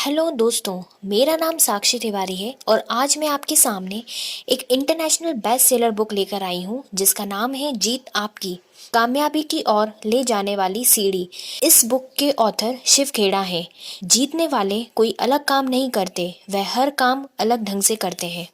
Hello दोस्तों, मेरा नाम साक्षी तिवारी है और आज मैं आपके सामने एक इंटरनेशनल बेस्ट सेलर बुक लेकर आई हूँ जिसका नाम है जीत आपकी, कामयाबी की ओर ले जाने वाली सीढ़ी। इस बुक के ऑथर शिव खेड़ा हैं। जीतने वाले कोई अलग काम नहीं करते, वह हर काम अलग ढंग से करते हैं।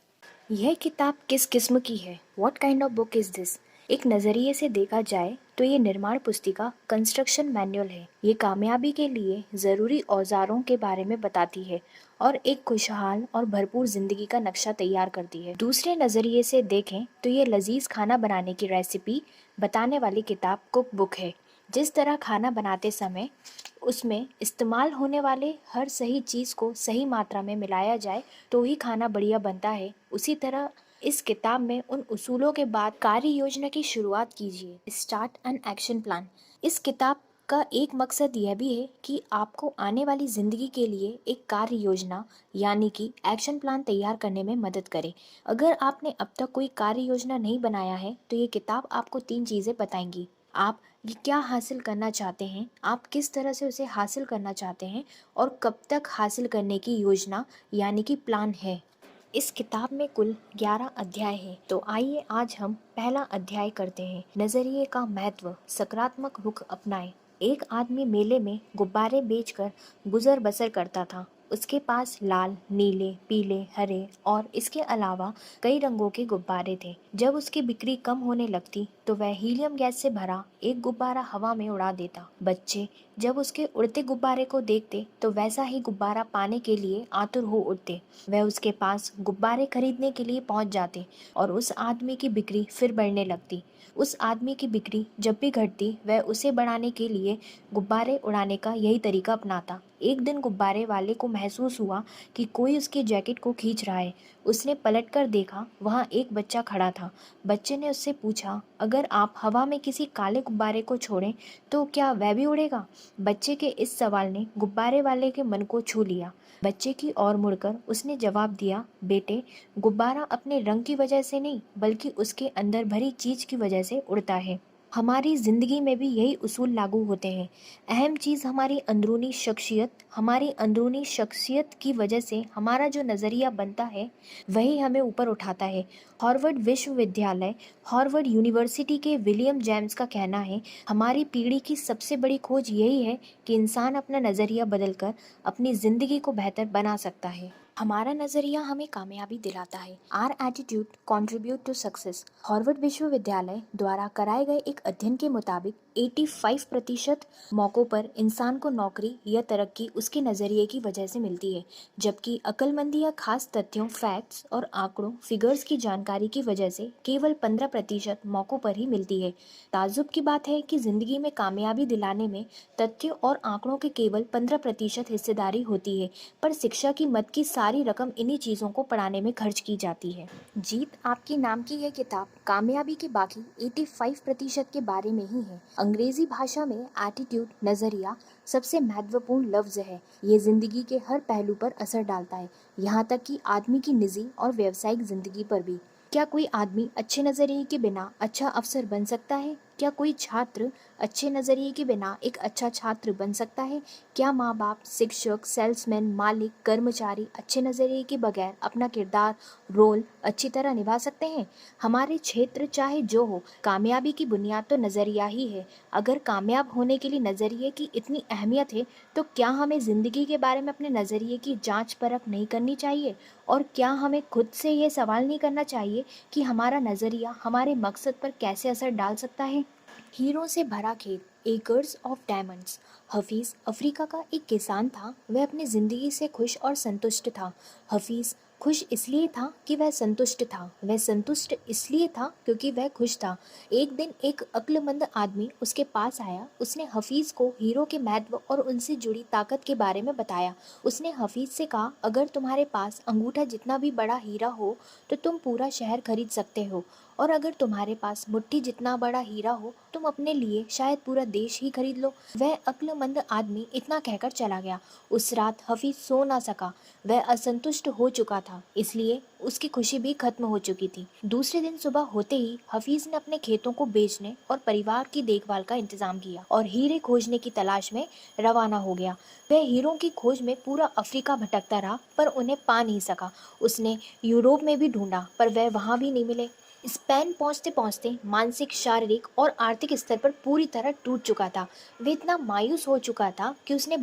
यह किताब किस किस्म की है? What kind of book is this? एक नज़रिए से देखा जाए तो ये निर्माण पुस्तिका कंस्ट्रक्शन मैनुअल है। ये कामयाबी के लिए ज़रूरी औजारों के बारे में बताती है और एक खुशहाल और भरपूर ज़िंदगी का नक्शा तैयार करती है। दूसरे नज़रिए से देखें तो ये लजीज खाना बनाने की रेसिपी बताने वाली किताब कुक बुक है। जिस तरह खाना बनाते समय उसमें इस्तेमाल होने वाले हर सही चीज़ को सही मात्रा में मिलाया जाए तो ही खाना बढ़िया बनता है, उसी तरह इस किताब में उन उसूलों के बाद कार्य योजना की शुरुआत कीजिए। Start an action plan. इस किताब का एक मकसद यह भी है कि आपको आने वाली ज़िंदगी के लिए एक कार्य योजना यानी कि एक्शन प्लान तैयार करने में मदद करे। अगर आपने अब तक कोई कार्य योजना नहीं बनाया है तो ये किताब आपको 3 चीज़ें बताएंगी। आप ये क्या हासिल करना चाहते हैं, आप किस तरह से उसे हासिल करना चाहते हैं और कब तक हासिल करने की योजना यानी कि प्लान है। इस किताब में कुल 11 अध्याय हैं, तो आइए आज हम पहला अध्याय करते हैं। नजरिए का महत्व, सकारात्मक रुख अपनाएं। एक आदमी मेले में गुब्बारे बेचकर गुजर बसर करता था। उसके पास लाल, नीले, पीले, हरे और इसके अलावा कई रंगों के गुब्बारे थे। जब उसकी बिक्री कम होने लगती तो वह हीलियम गैस से भरा एक गुब्बारा हवा में उड़ा देता। बच्चे जब उसके उड़ते गुब्बारे को देखते तो वैसा ही गुब्बारा पाने के लिए आतुर हो उठते। वह उसके पास गुब्बारे खरीदने के लिए पहुंच जाते और उस आदमी की बिक्री फिर बढ़ने लगती। उस आदमी की बिक्री जब भी घटती वह उसे बढ़ाने के लिए गुब्बारे उड़ाने का यही तरीका अपनाता। एक दिन गुब्बारे वाले को महसूस हुआ कि कोई उसकी जैकेट को खींच रहा है। उसने पलटकर देखा, वहाँ एक बच्चा खड़ा था। बच्चे ने उससे पूछा, अगर आप हवा में किसी काले गुब्बारे को छोड़ें तो क्या वह भी उड़ेगा? बच्चे के इस सवाल ने गुब्बारे वाले के मन को छू लिया। बच्चे की ओर मुड़कर उसने जवाब दिया, बेटे, गुब्बारा अपने रंग की वजह से नहीं बल्कि उसके अंदर भरी चीज की वजह से उड़ता है। हमारी ज़िंदगी में भी यही उसूल लागू होते हैं। अहम चीज़ हमारी अंदरूनी शख्सियत की वजह से हमारा जो नज़रिया बनता है वही हमें ऊपर उठाता है। हार्वर्ड यूनिवर्सिटी के विलियम जेम्स का कहना है, हमारी पीढ़ी की सबसे बड़ी खोज यही है कि इंसान अपना नज़रिया बदलकर अपनी ज़िंदगी को बेहतर बना सकता है। हमारा नज़रिया हमें कामयाबी दिलाता है। Our attitude contribute to success. Harvard विश्वविद्यालय द्वारा कराए गए एक अध्ययन के मुताबिक 85% मौक़ों पर इंसान को नौकरी या तरक्की उसके नज़रिए की वजह से मिलती है, जबकि अक्लमंदी या खास तथ्यों, फैक्ट्स और आंकड़ों, फिगर्स की जानकारी की वजह से केवल 15% मौक़ों पर ही मिलती है। ताज्जुब की बात है कि ज़िंदगी में कामयाबी दिलाने में तथ्यों और आंकड़ों के केवल 15% हिस्सेदारी होती है, पर शिक्षा की मद की सारी रकम इन्हीं चीज़ों को पढ़ाने में खर्च की जाती है। जीत आपकी नाम की यह किताब कामयाबी के बाकी 85% के बारे में ही है। अंग्रेजी भाषा में एटीट्यूड, नज़रिया सबसे महत्वपूर्ण लफ्ज़ है। ये ज़िंदगी के हर पहलू पर असर डालता है, यहाँ तक कि आदमी की निजी और व्यावसायिक ज़िंदगी पर भी। क्या कोई आदमी अच्छे नज़रिए के बिना अच्छा अफसर बन सकता है? क्या कोई छात्र अच्छे नज़रिए के बिना एक अच्छा छात्र बन सकता है? क्या माँ बाप, शिक्षक, सेल्समैन, मालिक, कर्मचारी अच्छे नज़रिए के बगैर अपना किरदार, रोल अच्छी तरह निभा सकते हैं? हमारे क्षेत्र चाहे जो हो, कामयाबी की बुनियाद तो नज़रिया ही है। अगर कामयाब होने के लिए नज़रिए की इतनी अहमियत है तो क्या हमें ज़िंदगी के बारे में अपने नज़रिए की जांच परख नहीं करनी चाहिए? और क्या हमें खुद से ये सवाल नहीं करना चाहिए कि हमारा नज़रिया हमारे मकसद पर कैसे असर डाल सकता है? हीरों से भरा खेत, acres of diamonds. Hafeez Africa का एक किसान था। वह अपनी ज़िंदगी से खुश और संतुष्ट था। हफीज़ खुश इसलिए था कि वह संतुष्ट था। वह संतुष्ट इसलिए था क्योंकि वह खुश था। एक दिन एक अक्लमंद आदमी उसके पास आया। उसने हफीज़ को हीरो के महत्व और उनसे जुड़ी ताकत के बारे में बताया। उसने हफीज़ से कहा, अगर तुम्हारे पास अंगूठा जितना भी बड़ा हीरा हो तो तुम पूरा शहर खरीद सकते हो, और अगर तुम्हारे पास मुट्ठी जितना बड़ा हीरा हो तुम तुम अपने लिए शायद पूरा देश ही खरीद लो। वह अक्लमंद आदमी इतना कहकर चला गया। उस रात हफीज सो ना सका। वह असंतुष्ट हो चुका था, इसलिए उसकी खुशी भी खत्म हो चुकी थी। दूसरे दिन सुबह होते ही हफीज ने अपने खेतों को बेचने और परिवार की देखभाल का इंतजाम किया और हीरे खोजने की तलाश में रवाना हो गया। वह हीरों की खोज में पूरा अफ्रीका भटकता रहा, पर उन्हें पा नहीं सका। उसने यूरोप में भी ढूंढा, पर वह वहां भी नहीं मिले। स्पेन पहुंचते पहुंचते मानसिक, शारीरिक और आर्थिक स्तर पर पूरी तरह टूट चुका था। वह इतना मायूस हो चुका था कि उसने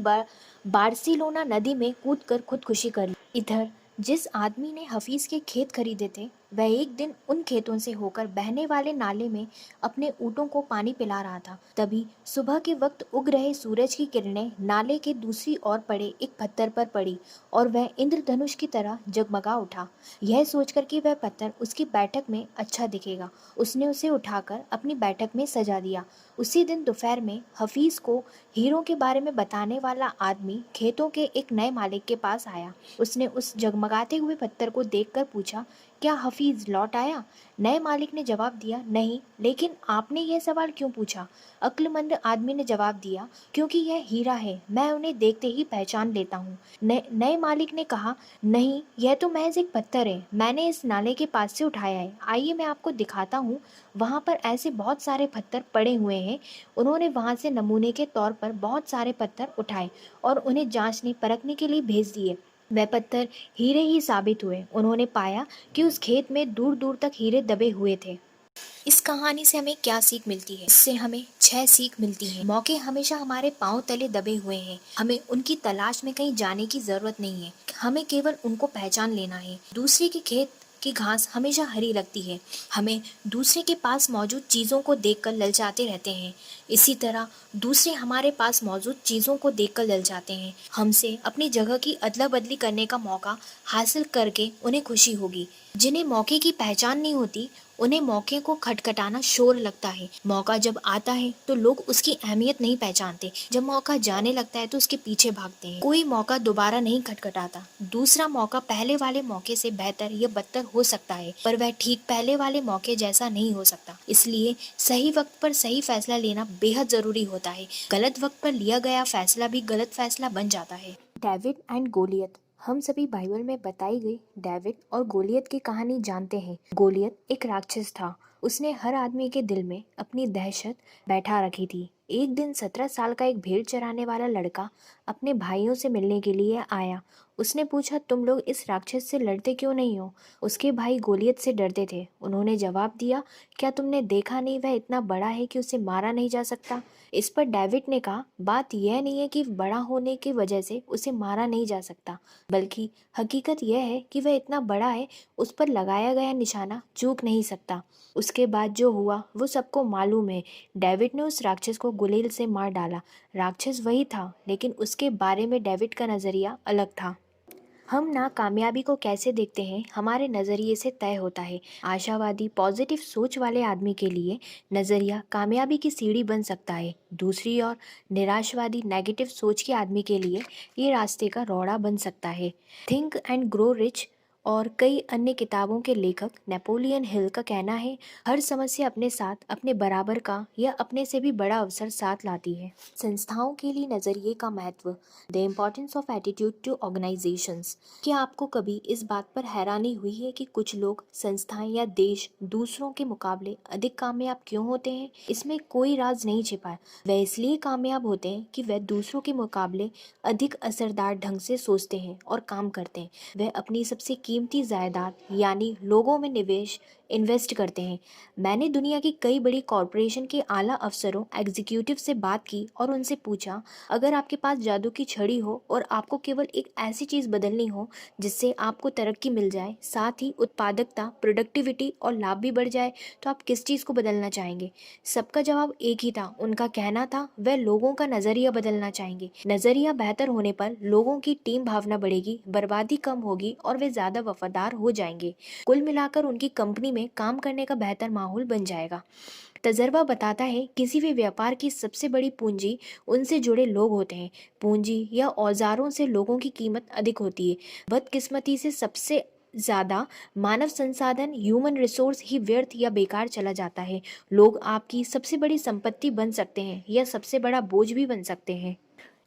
बार्सिलोना नदी में कूदकर खुदकुशी कर ली। इधर जिस आदमी ने हफीज के खेत खरीदे थे, वह एक दिन उन खेतों से होकर बहने वाले नाले में अपने ऊँटों को पानी पिला रहा था। तभी सुबह के वक्त उग रहे सूरज की किरणें नाले के दूसरी ओर पड़े एक पत्थर पर पड़ी और वह इंद्रधनुष की तरह जगमगा उठा। यह सोचकर कि वह पत्थर उसकी बैठक में अच्छा दिखेगा, उसने उसे उठाकर अपनी बैठक में सजा दिया। उसी दिन दोपहर में हफीज को हीरो के बारे में बताने वाला आदमी खेतों के एक नए मालिक के पास आया। उसने उस जगमगाते हुए पत्थर को देखकर पूछा, क्या हफीज लौट आया? नए मालिक ने जवाब दिया, नहीं। लेकिन आपने यह सवाल क्यों पूछा? अक्लमंद आदमी ने जवाब दिया, क्योंकि यह हीरा है, मैं उन्हें देखते ही पहचान लेता हूँ। नए मालिक ने कहा, नहीं, यह तो महज एक पत्थर है, मैंने इस नाले के पास से उठाया है। आइए मैं आपको दिखाता हूँ। वहाँ पर ऐसे बहुत सारे पत्थर पड़े हुए हैं। उन्होंने वहाँ से नमूने के तौर पर बहुत सारे पत्थर उठाए और उन्हें जांचने परखने के लिए भेज दिए। वह पत्थर हीरे ही साबित हुए। उन्होंने पाया कि उस खेत में दूर दूर तक हीरे दबे हुए थे। इस कहानी से हमें क्या सीख मिलती है? इससे हमें 6 सीख मिलती है। मौके हमेशा हमारे पांव तले दबे हुए हैं। हमें उनकी तलाश में कहीं जाने की जरूरत नहीं है, हमें केवल उनको पहचान लेना है। दूसरे के खेत की घास हमेशा हरी लगती है। हमें दूसरे के पास मौजूद चीज़ों को देखकर ललचाते रहते हैं। इसी तरह दूसरे हमारे पास मौजूद चीज़ों को देखकर ललचाते हैं। हमसे अपनी जगह की अदला बदली करने का मौका हासिल करके उन्हें खुशी होगी। जिन्हें मौके की पहचान नहीं होती, उन्हें मौके को खटखटाना शोर लगता है। मौका जब आता है तो लोग उसकी अहमियत नहीं पहचानते। जब मौका जाने लगता है तो उसके पीछे भागते हैं। कोई मौका दोबारा नहीं खटखटाता। दूसरा मौका पहले वाले मौके से बेहतर या बदतर हो सकता है, पर वह ठीक पहले वाले मौके जैसा नहीं हो सकता। इसलिए सही वक्त पर सही फैसला लेना बेहद जरूरी होता है। गलत वक्त पर लिया गया फैसला भी गलत फैसला बन जाता है। David and Goliath. हम सभी बाइबल में बताई गई डेविड और गोलियत की कहानी जानते हैं। गोलियत एक राक्षस था। उसने हर आदमी के दिल में अपनी दहशत बैठा रखी थी। एक दिन 17 साल का एक भेड़ चराने वाला लड़का अपने भाइयों से मिलने के लिए आया। उसने पूछा, तुम लोग इस राक्षस से लड़ते क्यों नहीं हो? उसके भाई गोलियत से डरते थे। उन्होंने जवाब दिया, क्या तुमने देखा नहीं, वह इतना बड़ा है कि उसे मारा नहीं जा सकता। इस पर डेविड ने कहा, बात यह नहीं है कि बड़ा होने की वजह से उसे मारा नहीं जा सकता, बल्कि हकीकत यह है कि वह इतना बड़ा है, उस पर लगाया गया निशाना चूक नहीं सकता। उसके बाद जो हुआ वो सबको मालूम है। डेविड ने उस राक्षस को गुलेल से मार डाला। राक्षस वही था, लेकिन उसके बारे में डेविड का नज़रिया अलग था। हम नाकामयाबी को कैसे देखते हैं, हमारे नज़रिए से तय होता है। आशावादी, पॉजिटिव सोच वाले आदमी के लिए नज़रिया कामयाबी की सीढ़ी बन सकता है। दूसरी ओर निराशवादी, नेगेटिव सोच के आदमी के लिए ये रास्ते का रोड़ा बन सकता है। थिंक एंड ग्रो रिच और कई अन्य किताबों के लेखक नेपोलियन हिल का कहना है, हर समस्या अपने साथ अपने बराबर का या अपने से भी बड़ा अवसर साथ लाती है। संस्थाओं के लिए नज़रिए का महत्व। The importance of attitude to organisations. क्या आपको कभी इस बात पर हैरानी हुई है कि कुछ लोग, संस्थाएं या देश दूसरों के मुकाबले अधिक कामयाब क्यों होते हैं? इसमें कोई राज नहीं छिपा। वह इसलिए कामयाब होते हैं कि वह दूसरों के मुकाबले अधिक असरदार ढंग से सोचते हैं और काम करते हैं। वह अपनी सबसे कीमती जायदाद यानी लोगों में निवेश इन्वेस्ट करते हैं। मैंने दुनिया की कई बड़ी कॉरपोरेशन के आला अफसरों, एग्जीक्यूटिव से बात की और उनसे पूछा, अगर आपके पास जादू की छड़ी हो और आपको केवल एक ऐसी चीज़ बदलनी हो जिससे आपको तरक्की मिल जाए, साथ ही उत्पादकता, प्रोडक्टिविटी और लाभ भी बढ़ जाए, तो आप किस चीज़ को बदलना चाहेंगे? सबका जवाब एक ही था। उनका कहना था वह लोगों का नज़रिया बदलना चाहेंगे। नज़रिया बेहतर होने पर लोगों की टीम भावना बढ़ेगी, बर्बादी कम होगी और वे ज़्यादा वफादार हो जाएंगे। कुल मिलाकर उनकी कंपनी में काम करने का बेहतर माहौल बन जाएगा। तजर्बा बताता है, किसी भी व्यापार की सबसे बड़ी पूंजी उनसे जुड़े लोग होते हैं। पूंजी या औजारों से लोगों की कीमत अधिक होती है। बदकिस्मती से सबसे ज़्यादा मानव संसाधन ह्यूमन रिसोर्स ही व्यर्थ या बेकार चला जाता है। लोग आपकी सबसे बड़ी संपत्ति बन सकते हैं या सबसे बड़ा बोझ भी बन सकते हैं।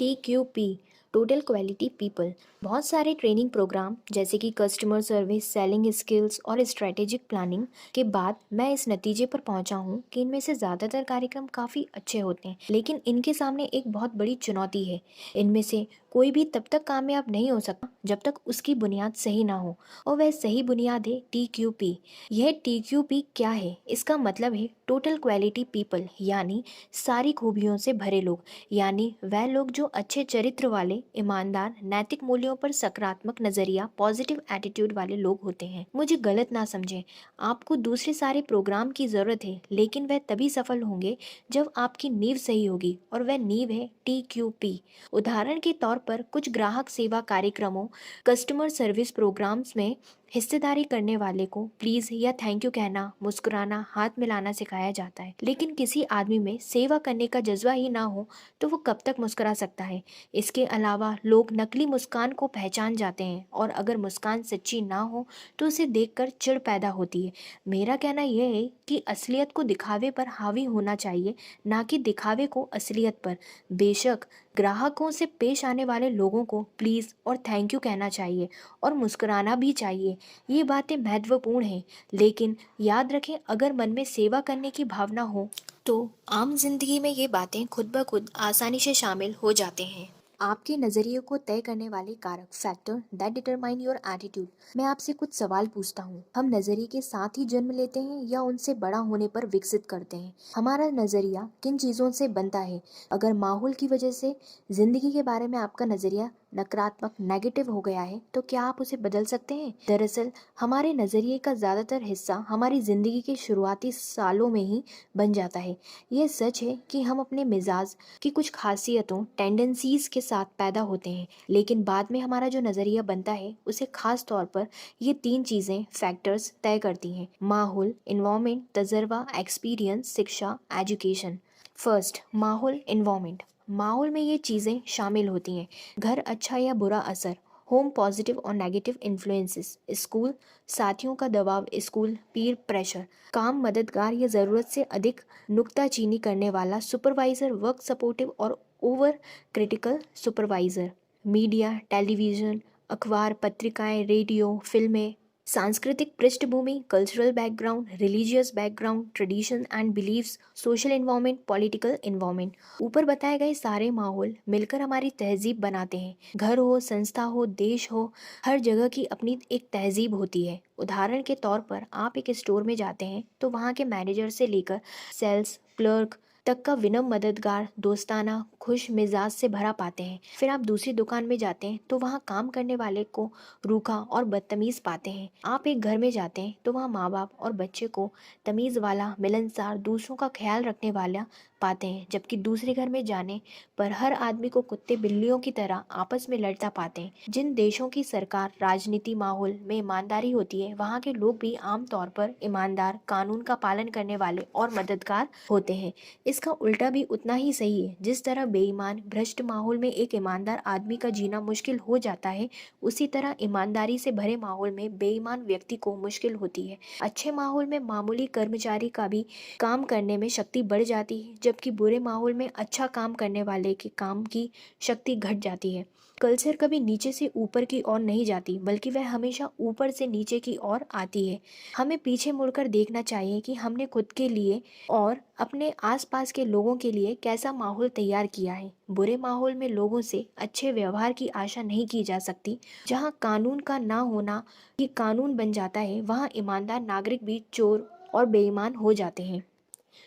TQP total quality people. बहुत सारे ट्रेनिंग प्रोग्राम जैसे कि कस्टमर सर्विस, सेलिंग स्किल्स और स्ट्रेटेजिक प्लानिंग के बाद मैं इस नतीजे पर पहुंचा हूं कि इनमें से ज़्यादातर कार्यक्रम काफ़ी अच्छे होते हैं, लेकिन इनके सामने एक बहुत बड़ी चुनौती है। इनमें से कोई भी तब तक कामयाब नहीं हो सकता जब तक उसकी बुनियाद सही ना हो, और वह सही बुनियाद है TQP। यह TQP क्या है? इसका मतलब है टोटल क्वालिटी पीपल, यानी सारी खूबियों से भरे लोग, यानी वह लोग जो अच्छे चरित्र वाले, ईमानदार, नैतिक मूल्यों पर सकारात्मक नजरिया, पॉजिटिव एटीट्यूड वाले लोग होते हैं। मुझे गलत ना समझें, आपको दूसरे सारे प्रोग्राम की जरूरत है, लेकिन वह तभी सफल होंगे जब आपकी नींव सही होगी, और वह नींव है TQP। उदाहरण के तौर पर कुछ ग्राहक सेवा कार्यक्रमों, कस्टमर सर्विस प्रोग्राम्स में हिस्सेदारी करने वाले को प्लीज या थैंक यू कहना, मुस्कुराना, हाथ मिलाना सिखाया जाता है, लेकिन किसी आदमी में सेवा करने का जज्बा ही ना हो तो वो कब तक मुस्कुरा सकता है? इसके अलावा लोग नकली मुस्कान को पहचान जाते हैं, और अगर मुस्कान सच्ची ना हो तो उसे देखकर चिढ़ पैदा होती है। मेरा कहना यह है कि असलियत को दिखावे पर हावी होना चाहिए, ना कि दिखावे को असलियत पर। बेशक ग्राहकों से पेश आने वाले लोगों को प्लीज़ और थैंक यू कहना चाहिए और मुस्कुराना भी चाहिए, ये बातें महत्वपूर्ण हैं, लेकिन याद रखें, अगर मन में सेवा करने की भावना हो तो आम जिंदगी में ये बातें खुद ब खुद आसानी से शामिल हो जाते हैं। आपके नज़रिए को तय करने वाले कारक, factor that determine your attitude. मैं आपसे कुछ सवाल पूछता हूँ। हम नज़रिए के साथ ही जन्म लेते हैं या उनसे बड़ा होने पर विकसित करते हैं? हमारा नज़रिया किन चीज़ों से बनता है? अगर माहौल की वजह से जिंदगी के बारे में आपका नज़रिया नकारात्मक, नेगेटिव हो गया है, तो क्या आप उसे बदल सकते हैं? दरअसल हमारे नज़रिए का ज़्यादातर हिस्सा हमारी ज़िंदगी के शुरुआती सालों में ही बन जाता है। यह सच है कि हम अपने मिजाज की कुछ खासियतों, टेंडेंसीज के साथ पैदा होते हैं, लेकिन बाद में हमारा जो नज़रिया बनता है उसे खास तौर पर ये 3 चीज़ें, फैक्टर्स तय करती हैं: माहौल, इन्वायरमेंट, तजर्बा, एक्सपीरियंस, शिक्षा, एजुकेशन। फर्स्ट, माहौल, इन्वायरमेंट। माहौल में ये चीज़ें शामिल होती हैं: घर, अच्छा या बुरा असर, होम, पॉजिटिव और नेगेटिव इन्फ्लुएंसेस, स्कूल, साथियों का दबाव, स्कूल पीर प्रेशर, काम, मददगार या ज़रूरत से अधिक नुक्ताचीनी करने वाला सुपरवाइज़र, वर्क सपोर्टिव और over critical supervisor, media, television, अखबार, पत्रिकाएं, रेडियो, फिल्में, सांस्कृतिक पृष्ठभूमि, cultural background, religious background, tradition and beliefs, social environment, political environment. ऊपर बताए गए सारे माहौल मिलकर हमारी तहजीब बनाते हैं। घर हो, संस्था हो, देश हो, हर जगह की अपनी एक तहजीब होती है। उदाहरण के तौर पर आप एक स्टोर में जाते हैं तो वहाँ के मैनेजर से लेकर सेल्स क्लर्क तक का विनम्र, मददगार, दोस्ताना, खुश मिजाज से भरा पाते हैं। फिर आप दूसरी दुकान में जाते हैं तो वहाँ काम करने वाले को रूखा और बदतमीज पाते हैं। आप एक घर में जाते हैं तो वहाँ माँ बाप और बच्चे को तमीज़ वाला, मिलनसार, दूसरों का ख्याल रखने वाला पाते हैं, जबकि दूसरे घर में जाने पर हर आदमी को कुत्ते बिल्लियों की तरह आपस में लड़ता पाते हैं। जिन देशों की सरकार, राजनीति, माहौल में ईमानदारी होती है, वहाँ के लोग भी आमतौर पर ईमानदार, कानून का पालन करने वाले और मददगार होते हैं। इसका उल्टा भी उतना ही सही है। जिस तरह बेईमान, भ्रष्ट माहौल में एक ईमानदार आदमी का जीना मुश्किल हो जाता है, उसी तरह ईमानदारी से भरे माहौल में बेईमान व्यक्ति को मुश्किल होती है। अच्छे माहौल में मामूली कर्मचारी का भी काम करने में शक्ति बढ़ जाती है, जबकि बुरे माहौल में अच्छा काम करने वाले के काम की शक्ति घट जाती है। कल्चर कभी नीचे से ऊपर की ओर नहीं जाती, बल्कि वह हमेशा ऊपर से नीचे की ओर आती है। हमें पीछे मुड़कर देखना चाहिए कि हमने खुद के लिए और अपने आसपास के लोगों के लिए कैसा माहौल तैयार किया है। बुरे माहौल में लोगों से अच्छे व्यवहार की आशा नहीं की जा सकती। जहां कानून का ना होना ही कानून बन जाता है, वहां ईमानदार नागरिक भी चोर और बेईमान हो जाते हैं।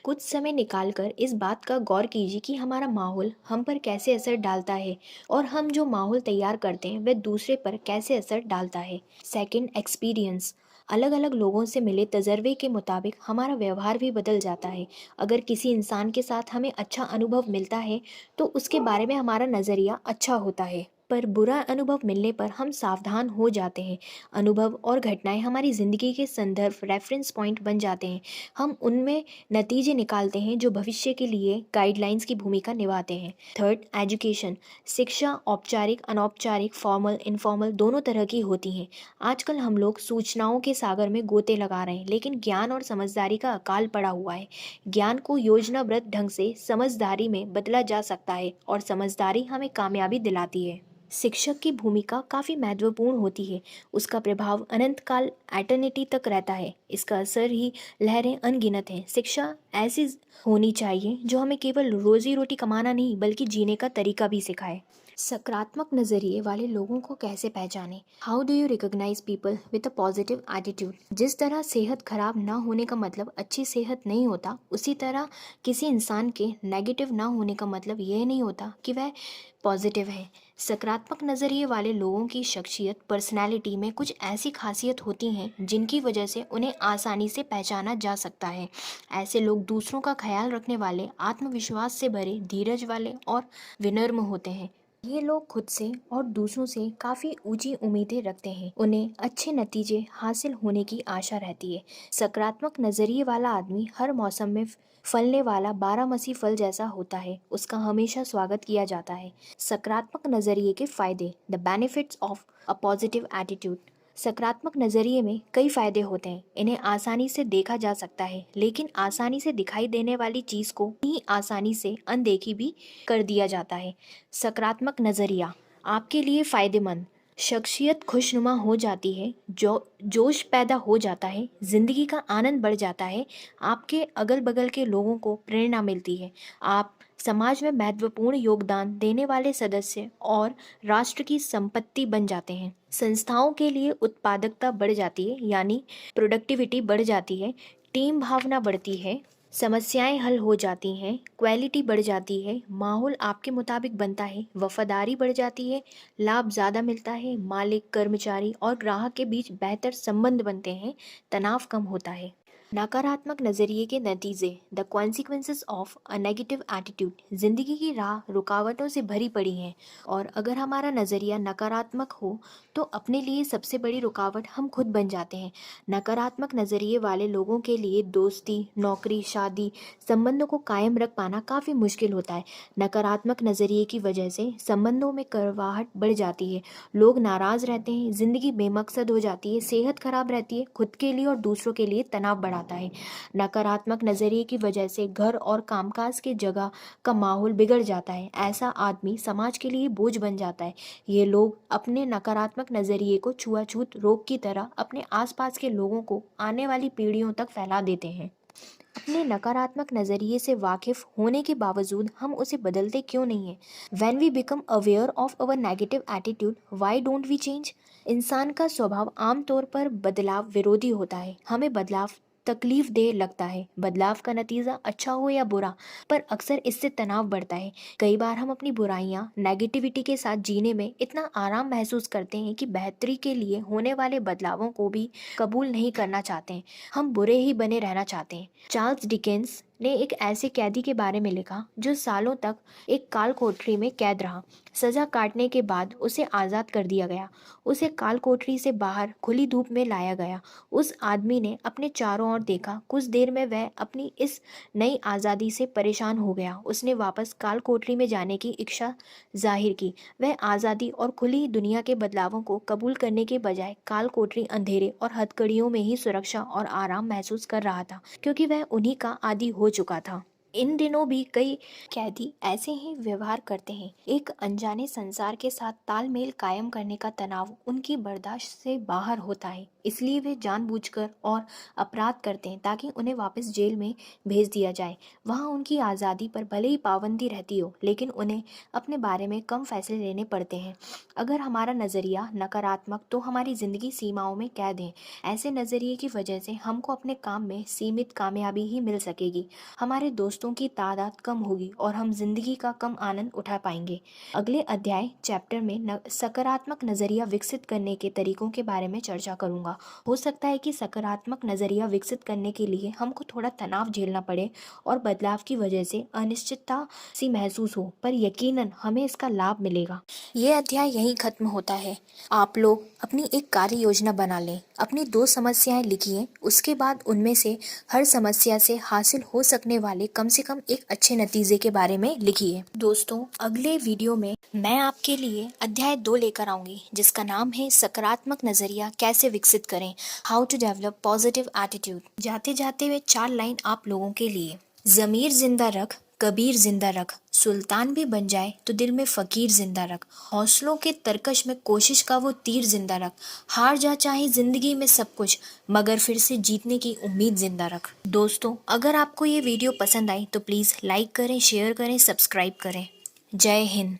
कुछ समय निकालकर इस बात का गौर कीजिए कि हमारा माहौल हम पर कैसे असर डालता है, और हम जो माहौल तैयार करते हैं वह दूसरे पर कैसे असर डालता है। Second, experience. अलग अलग लोगों से मिले तजर्बे के मुताबिक हमारा व्यवहार भी बदल जाता है। अगर किसी इंसान के साथ हमें अच्छा अनुभव मिलता है तो उसके बारे में हमारा नज़रिया अच्छा होता है। पर बुरा अनुभव मिलने पर हम सावधान हो जाते हैं। अनुभव और घटनाएं हमारी ज़िंदगी के संदर्भ रेफरेंस पॉइंट बन जाते हैं। हम उनमें नतीजे निकालते हैं जो भविष्य के लिए गाइडलाइंस की भूमिका निभाते हैं। Third, education. शिक्षा औपचारिक, अनौपचारिक, फॉर्मल, इनफॉर्मल दोनों तरह की होती हैं। आजकल हम लोग सूचनाओं के सागर में गोते लगा रहे हैं, लेकिन ज्ञान और समझदारी का अकाल पड़ा हुआ है। ज्ञान को योजनाबद्ध ढंग से समझदारी में बदला जा सकता है और समझदारी हमें कामयाबी दिलाती है। शिक्षक की भूमिका काफ़ी महत्वपूर्ण होती है। उसका प्रभाव अनंत काल, एटर्निटी तक रहता है। इसका असर ही लहरें अनगिनत हैं। शिक्षा ऐसी होनी चाहिए जो हमें केवल रोजी रोटी कमाना नहीं बल्कि जीने का तरीका भी सिखाए। सकारात्मक नज़रिए वाले लोगों को कैसे पहचानें? How do you recognise people with a positive attitude? जिस तरह सेहत खराब ना होने का मतलब अच्छी सेहत नहीं होता, उसी तरह किसी इंसान के नेगेटिव ना होने का मतलब यह नहीं होता कि वह पॉजिटिव है। सकारात्मक नज़रिए वाले लोगों की शख्सियत, पर्सनैलिटी में कुछ ऐसी खासियत होती हैं जिनकी वजह से उन्हें आसानी से पहचाना जा सकता है। ऐसे लोग दूसरों का ख्याल रखने वाले, आत्मविश्वास से भरे, धीरज वाले और विनम्र होते हैं। ये लोग खुद से और दूसरों से काफ़ी ऊंची उम्मीदें रखते हैं। उन्हें अच्छे नतीजे हासिल होने की आशा रहती है। सकारात्मक नज़रिए वाला आदमी हर मौसम में फलने वाला बारहमासी फल जैसा होता है। उसका हमेशा स्वागत किया जाता है। सकारात्मक नज़रिए के फ़ायदे, the benefits of a positive attitude. सकारात्मक नज़रिए में कई फ़ायदे होते हैं। इन्हें आसानी से देखा जा सकता है, लेकिन आसानी से दिखाई देने वाली चीज़ को ही आसानी से अनदेखी भी कर दिया जाता है। सकारात्मक नज़रिया आपके लिए फ़ायदेमंद। शख्सियत खुशनुमा हो जाती है, जोश पैदा हो जाता है, ज़िंदगी का आनंद बढ़ जाता है, आपके अगल बगल के लोगों को प्रेरणा मिलती है, आप समाज में महत्वपूर्ण योगदान देने वाले सदस्य और राष्ट्र की संपत्ति बन जाते हैं। संस्थाओं के लिए उत्पादकता बढ़ जाती है, यानी प्रोडक्टिविटी बढ़ जाती है, टीम भावना बढ़ती है, समस्याएं हल हो जाती हैं, क्वालिटी बढ़ जाती है, माहौल आपके मुताबिक बनता है, वफादारी बढ़ जाती है, लाभ ज़्यादा मिलता है, मालिक, कर्मचारी और ग्राहक के बीच बेहतर संबंध बनते हैं, तनाव कम होता है। नकारात्मक नज़रिए के नतीजे, the consequences of a negative attitude. ज़िंदगी की राह रुकावटों से भरी पड़ी है और अगर हमारा नज़रिया नकारात्मक हो तो अपने लिए सबसे बड़ी रुकावट हम खुद बन जाते हैं। नकारात्मक नज़रिए वाले लोगों के लिए दोस्ती, नौकरी, शादी, संबंधों को कायम रख पाना काफ़ी मुश्किल होता है। नकारात्मक नज़रिए की वजह से संबंधों में कड़वाहट बढ़ जाती है, लोग नाराज़ रहते हैं, ज़िंदगी बेमकसद हो जाती है, सेहत खराब रहती है, खुद के लिए और दूसरों के लिए तनाव बढ़ाता है। नकारात्मक नज़रिए की वजह से घर और कामकाज के जगह का माहौल बिगड़ जाता है। ऐसा आदमी समाज के लिए बोझ बन जाता है। ये लोग अपने नकारात्मक नज़रिए को छुआछूत रोग की तरह अपने आसपास के लोगों को आने वाली पीढ़ियों तक फैला देते हैं। अपने नकारात्मक नज़रिए से वाकिफ होने के बावजूद हम उसे बदलते क्यों नहीं हैं? When we become aware of our negative attitude, why don't we change? इंसान का स्वभाव आमतौर पर बदलाव विरोधी होता है। हमें बदलाव तकलीफ दे लगता है। बदलाव का नतीजा अच्छा हो या बुरा, पर अक्सर इससे तनाव बढ़ता है। कई बार हम अपनी बुराइयां, नेगेटिविटी के साथ जीने में इतना आराम महसूस करते हैं कि बेहतरी के लिए होने वाले बदलावों को भी कबूल नहीं करना चाहते हैं। हम बुरे ही बने रहना चाहते हैं। चार्ल्स डिकेंस ने एक ऐसे कैदी के बारे में लिखा जो सालों तक एक काल कोठरी में कैद रहा। सज़ा काटने के बाद उसे आज़ाद कर दिया गया। उसे काल कोठरी से बाहर खुली धूप में लाया गया। उस आदमी ने अपने चारों ओर देखा। कुछ देर में वह अपनी इस नई आज़ादी से परेशान हो गया। उसने वापस काल कोठरी में जाने की इच्छा जाहिर की। वह आज़ादी और खुली दुनिया के बदलावों को कबूल करने के बजाय काल कोठरी, अंधेरे और हथकड़ियों में ही सुरक्षा और आराम महसूस कर रहा था, क्योंकि वह उन्हीं का आदी हो चुका था। इन दिनों भी कई कैदी ऐसे ही व्यवहार करते हैं। एक अनजाने संसार के साथ तालमेल कायम करने का तनाव उनकी बर्दाश्त से बाहर होता है, इसलिए वे जानबूझकर और अपराध करते हैं ताकि उन्हें वापस जेल में भेज दिया जाए। वहाँ उनकी आज़ादी पर भले ही पाबंदी रहती हो, लेकिन उन्हें अपने बारे में कम फैसले लेने पड़ते हैं। अगर हमारा नज़रिया नकारात्मक तो हमारी ज़िंदगी सीमाओं में कैद है। ऐसे नज़रिए की वजह से हमको अपने काम में सीमित कामयाबी ही मिल सकेगी। हमारे दोस्तों दोस्तों की तादाद कम होगी और हम जिंदगी का कम आनंद उठा पाएंगे। अगले अध्याय चैप्टर में सकारात्मक नज़रिया विकसित करने के तरीकों के बारे में चर्चा करूंगा। हो सकता है कि सकारात्मक नज़रिया विकसित करने के लिए हमको थोड़ा तनाव झेलना पड़े और बदलाव की वजह से अनिश्चितता सी महसूस हो, पर यकीनन हमें इसका लाभ मिलेगा। ये अध्याय यहीं खत्म होता है। आप लोग अपनी एक कार्य योजना बना लें, अपनी 2 समस्याएं लिखिए, उसके बाद उनमें से हर समस्या से हासिल हो सकने वाले कम से कम एक अच्छे नतीजे के बारे में लिखिए। दोस्तों, अगले वीडियो में मैं आपके लिए अध्याय 2 लेकर आऊंगी, जिसका नाम है सकारात्मक नजरिया कैसे विकसित करें, how to develop positive attitude. जाते जाते वे 4 लाइन आप लोगों के लिए। ज़मीर जिंदा रख, कबीर जिंदा रख, सुल्तान भी बन जाए तो दिल में फकीर जिंदा रख, हौसलों के तरकश में कोशिश का वो तीर जिंदा रख, हार जा चाहे जिंदगी में सब कुछ, मगर फिर से जीतने की उम्मीद जिंदा रख। दोस्तों, अगर आपको ये वीडियो पसंद आई तो प्लीज़ लाइक करें, शेयर करें, सब्सक्राइब करें। जय हिंद।